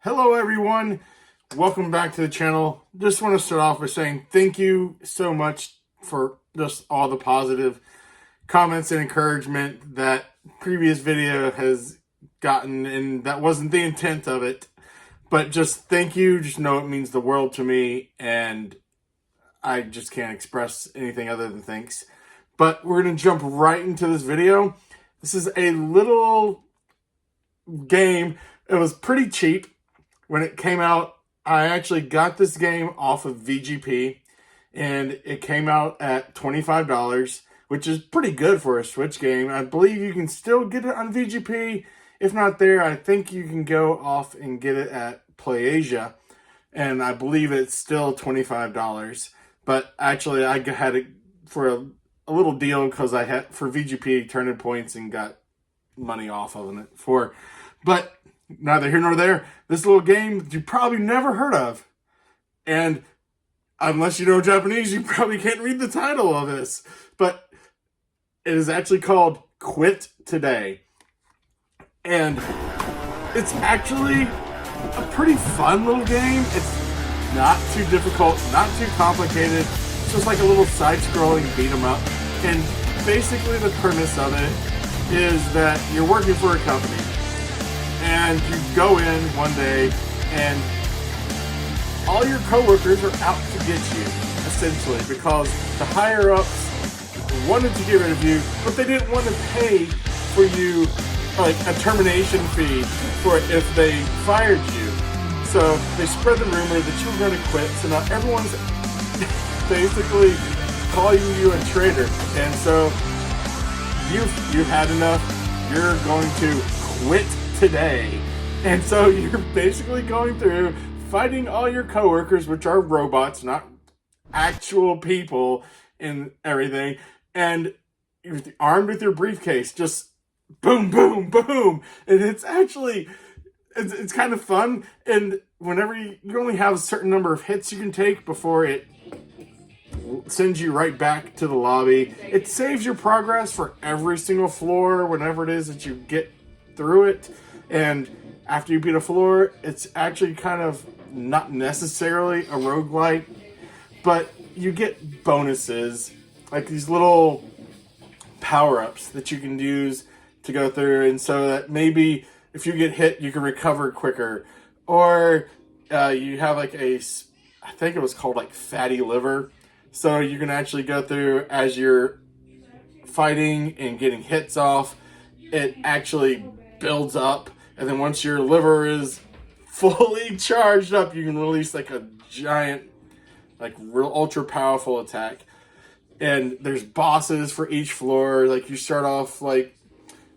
Hello everyone, welcome back to the channel. Just want to start off by saying thank you so much for just all the positive comments and encouragement that previous video has gotten, and that wasn't the intent of it, but just thank you. Just know it means the world to me, and I just can't express anything other than thanks. But we're going to jump right into this video. This is a little game. It was pretty cheap when it came out. I actually got this game off of VGP, and it came out at $25, which is pretty good for a Switch game. I believe you can still get it on VGP. If not there, I think you can go off and get it at PlayAsia, and I believe it's still $25. But actually, I had it for a little deal because I had for VGP turned in points and got money off of it for. But neither here nor there. This little game that you probably never heard of. And unless you know Japanese, you probably can't read the title of this. But it is actually called Quit Today. And it's actually a pretty fun little game. It's not too difficult, not too complicated. It's just like a little side-scrolling beat 'em up. And basically the premise of it is that you're working for a company. And you go in one day and all your coworkers are out to get you, essentially, because the higher ups wanted to get rid of you, but they didn't want to pay for you like a termination fee for if they fired you. So they spread the rumor that you were going to quit, so now everyone's basically calling you a traitor. And so you've had enough, you're going to quit today. And so you're basically going through fighting all your coworkers, which are robots, not actual people and everything, and you're armed with your briefcase, just boom, boom, boom. And it's actually, it's kind of fun. And whenever you only have a certain number of hits you can take before it sends you right back to the lobby. It saves your progress for every single floor whenever it is that you get through it. And after you beat a floor, it's actually kind of not necessarily a roguelike, but you get bonuses, like these little power-ups that you can use to go through, and so that maybe if you get hit, you can recover quicker. Or you have like I think it was called like fatty liver, so you can actually go through as you're fighting and getting hits off, it actually builds up. And then once your liver is fully charged up, you can release like a giant, like real ultra powerful attack. And there's bosses for each floor. Like you start off like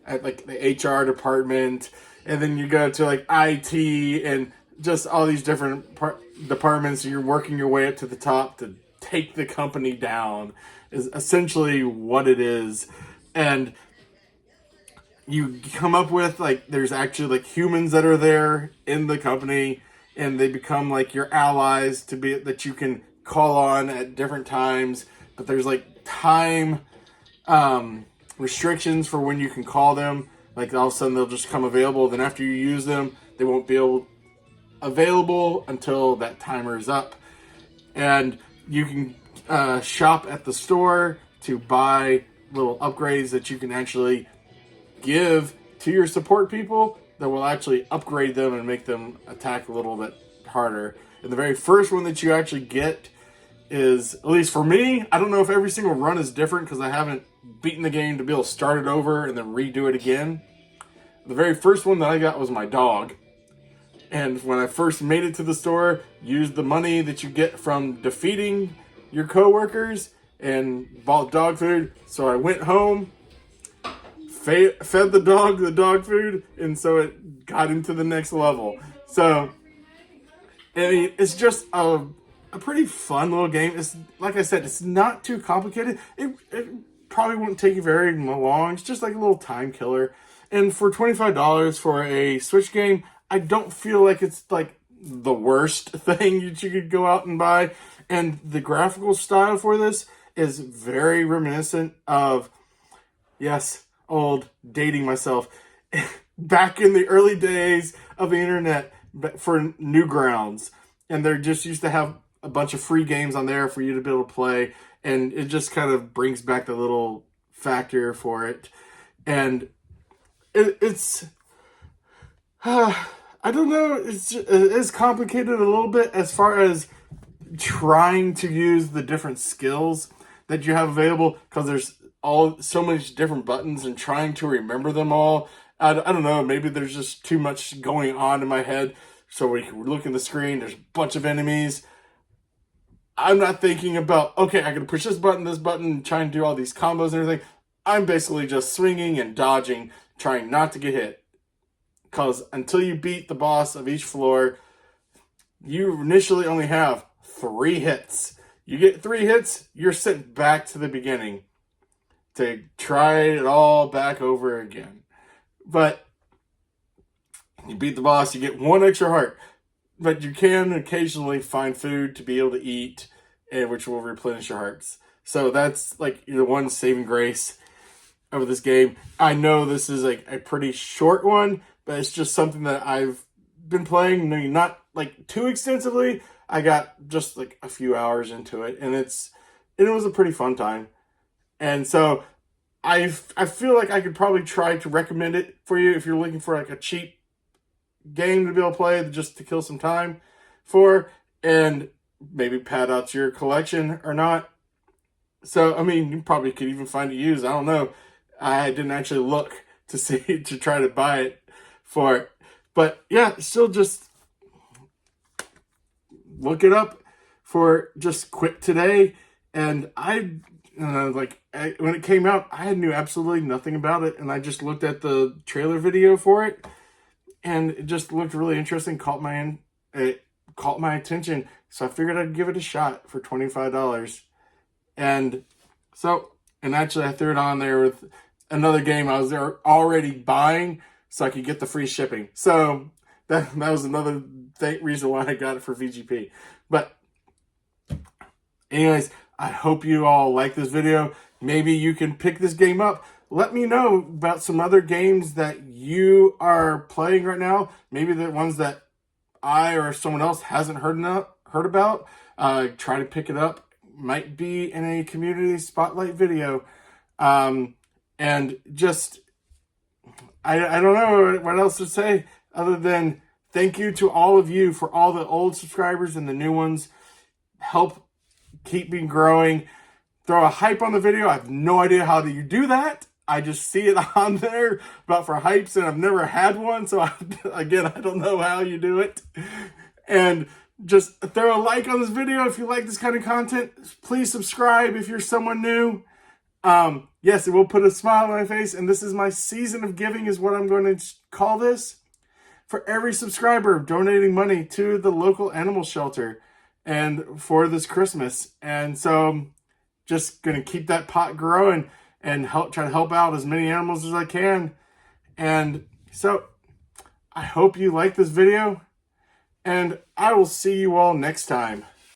at like the HR department, and then you go to like IT and just all these different departments. And you're working your way up to the top to take the company down is essentially what it is. And you come up with like there's actually like humans that are there in the company, and they become like your allies to be that you can call on at different times. But there's like time restrictions for when you can call them. Like all of a sudden they'll just come available, then after you use them they won't be available until that timer is up. And you can shop at the store to buy little upgrades that you can actually give to your support people that will actually upgrade them and make them attack a little bit harder. And the very first one that you actually get is, at least for me, I don't know if every single run is different because I haven't beaten the game to be able to start it over and then redo it again. The very first one that I got was my dog. And when I first made it to the store, used the money that you get from defeating your coworkers and bought dog food. So I went home, fed the dog food, and so it got into the next level. So, I mean, it's just a pretty fun little game. It's like I said, it's not too complicated. It probably wouldn't take you very long. It's just like a little time killer. And for $25 for a Switch game, I don't feel like it's like the worst thing that you could go out and buy. And the graphical style for this is very reminiscent of, yes, old, dating myself, back in the early days of the internet, for Newgrounds, and they just used to have a bunch of free games on there for you to be able to play, and it just kind of brings back the little factor for it. And it's I don't know, it's complicated a little bit as far as trying to use the different skills that you have available, because there's so many different buttons, and trying to remember them all. I don't know, maybe there's just too much going on in my head. So we look at the screen, there's a bunch of enemies. I'm not thinking about, okay, I gotta push this button, try and do all these combos and everything. I'm basically just swinging and dodging, trying not to get hit. Because until you beat the boss of each floor, you initially only have 3 hits. You get 3 hits, you're sent back to the beginning to try it all back over again. But you beat the boss, you get 1 extra heart. But you can occasionally find food to be able to eat, and which will replenish your hearts. So that's like the one saving grace of this game. I know this is like a pretty short one, but it's just something that I've been playing, maybe not like too extensively. I got just like a few hours into it, and it was a pretty fun time. And so I feel like I could probably try to recommend it for you if you're looking for like a cheap game to be able to play just to kill some time for, and maybe pad out your collection or not. So, I mean, you probably could even find it used. I don't know. I didn't actually look to see, to try to buy it for it. But yeah, still just look it up for just Quit Today. And when it came out, I knew absolutely nothing about it. And I just looked at the trailer video for it, and it just looked really interesting, caught my attention. So I figured I'd give it a shot for $25. And actually I threw it on there with another game I was already buying so I could get the free shipping. So that was another reason why I got it for VGP. But anyways, I hope you all like this video. Maybe you can pick this game up. Let me know about some other games that you are playing right now. Maybe the ones that I or someone else hasn't heard about. Try to pick it up. Might be in a community spotlight video. And just, I don't know what else to say other than thank you to all of you for all the old subscribers and the new ones. Help keep me growing. Throw a hype on the video. I have no idea how you do that. I just see it on there about for hypes, and I've never had one. So I don't know how you do it. And just throw a like on this video if you like this kind of content. Please subscribe if you're someone new. Yes, it will put a smile on my face, and this is my season of giving is what I'm going to call this. For every subscriber, donating money to the local animal shelter and for this Christmas. And so just going to keep that pot growing and try to help out as many animals as I can. And so I hope you like this video, and I will see you all next time.